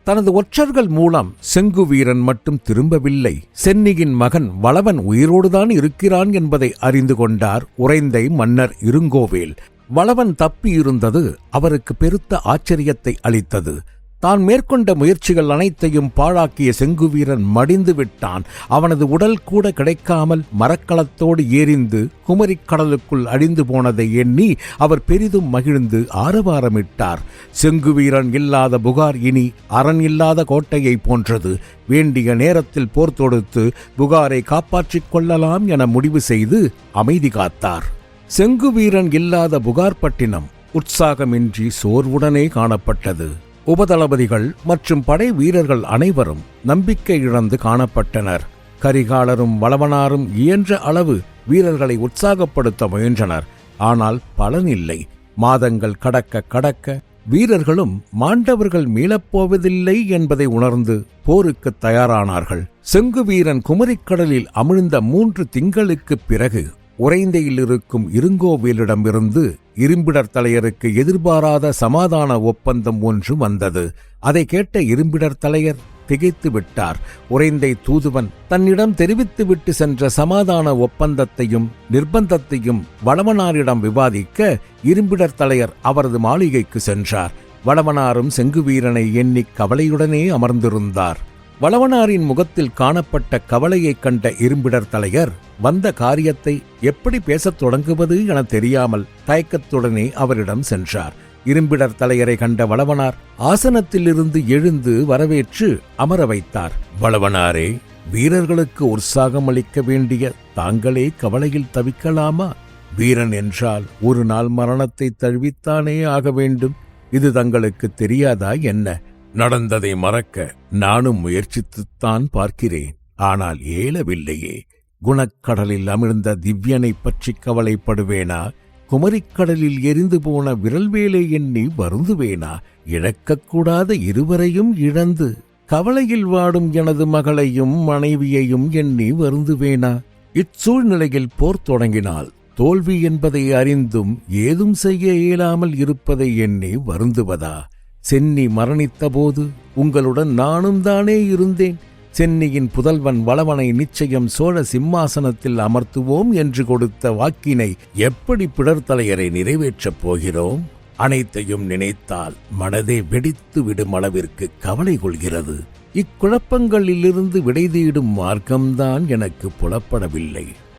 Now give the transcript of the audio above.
தனது ஒற்றர்கள் மூலம் செங்குவீரன் மட்டும் திரும்பவில்லை. சென்னியின் மகன் வளவன் உயிரோடுதான் இருக்கிறான் என்பதை அறிந்து கொண்டார் உறைந்தை மன்னர் இருங்கோவேல். வளவன் தப்பியிருந்தது அவருக்கு பெருத்த ஆச்சரியத்தை அளித்தது. தான் மேற்கொண்ட முயற்சிகள் அனைத்தையும் பாழாக்கிய செங்குவீரன் மடிந்து விட்டான். அவனது உடல் கூட கிடைக்காமல் மரக்கலத்தோடு எரிந்து குமரிக் கடலுக்குள் அழிந்து போனதை எண்ணி அவர் பெரிதும் மகிழ்ந்து ஆரவாரமிட்டார். செங்குவீரன் இல்லாத புகார் இனி அரண் இல்லாத கோட்டையை போன்றது. வேண்டிய நேரத்தில் போர் தொடுத்து புகாரை காப்பாற்றிக் கொள்ளலாம் என முடிவு செய்து அமைதி காத்தார். செங்குவீரன் இல்லாத புகார் பட்டினம் உற்சாகமின்றி சோர்வுடனே காணப்பட்டது. உபதளபதிகள் மற்றும் படை வீரர்கள் அனைவரும் நம்பிக்கை இழந்து காணப்பட்டனர். கரிகாலரும் வளவனாரும் இயன்ற அளவு வீரர்களை உற்சாகப்படுத்த முயன்றனர். ஆனால் பலனில்லை. மாதங்கள் கடக்க கடக்க வீரர்களும் மாண்டவர்கள் மீளப்போவதில்லை என்பதை உணர்ந்து போருக்கு தயாரானார்கள். செங்குவீரன் குமரிக்கடலில் அமிழ்ந்த 3 திங்களுக்குப் பிறகு உறைந்தையில் இருக்கும் இருங்கோவேலிடமிருந்து இரும்பிடர் தலையருக்கு எதிர்பாராத சமாதான ஒப்பந்தம் ஒன்று வந்தது. அதை கேட்ட இரும்பிடர் தலையர் திகைத்து விட்டார். உறைந்தை தூதுவன் தன்னிடம் தெரிவித்துவிட்டு சென்ற சமாதான ஒப்பந்தத்தையும் நிர்பந்தத்தையும் வளவனாரிடம் விவாதிக்க இரும்பிடர் தலையர் அவரது மாளிகைக்கு சென்றார். வளவனாரும் செங்குவீரனை எண்ணி கவலையுடனே அமர்ந்திருந்தார். வளவனாரின் முகத்தில் காணப்பட்ட கவலையைக் கண்ட இரும்பிடர் தலையர் வந்த காரியத்தை எப்படி பேசத் தொடங்குவது என தெரியாமல் தயக்கத்துடனே அவரிடம் சென்றார். இரும்பிடர் தலையரை கண்ட வளவனார் ஆசனத்திலிருந்து எழுந்து வரவேற்று அமர வைத்தார். வளவனாரே, வீரர்களுக்கு உற்சாகம் அளிக்க வேண்டிய தாங்களே கவலையில் தவிக்கலாமா? வீரன் என்றால் ஒரு நாள் மரணத்தை தழுவித்தானே ஆக வேண்டும். இது தங்களுக்கு தெரியாதா என்ன? நடந்ததை மறக்க நானும் முயற்சித்துத்தான் பார்க்கிறேன். ஆனால் ஏலவில்லையே. குணக்கடலில் அமிழ்ந்த திவ்யனை பற்றி கவலைப்படுவேனா? குமரிக்கடலில் எரிந்து போன விரல்வேலை எண்ணி வருந்துவேனா? இழக்கக்கூடாத இருவரையும் இழந்து கவலையில் வாடும் எனது மகளையும் மனைவியையும் எண்ணி வருந்துவேனா? இச்சூழ்நிலையில் போர் தொடங்கினால் தோல்வி என்பதை அறிந்தும் ஏதும் செய்ய இயலாமல் இருப்பதை எண்ணி வருந்துவதா? சென்னி மரணித்தபோது உங்களுடன் நானும் தானே இருந்தேன். சென்னியின் புதல்வன் வளவனை நிச்சயம் சோழ சிம்மாசனத்தில் அமர்த்துவோம் என்று கொடுத்த வாக்கினை எப்படி பிடர்த்தலையரை நிறைவேற்றப் போகிறோம்? அனைத்தையும் நினைத்தால் மனதே வெடித்து விடும் அளவிற்கு கவலை கொள்கிறது. இக்குழப்பங்களிலிருந்து விடை தேடும் மார்க்கம்தான் எனக்கு புலப்படவில்லை.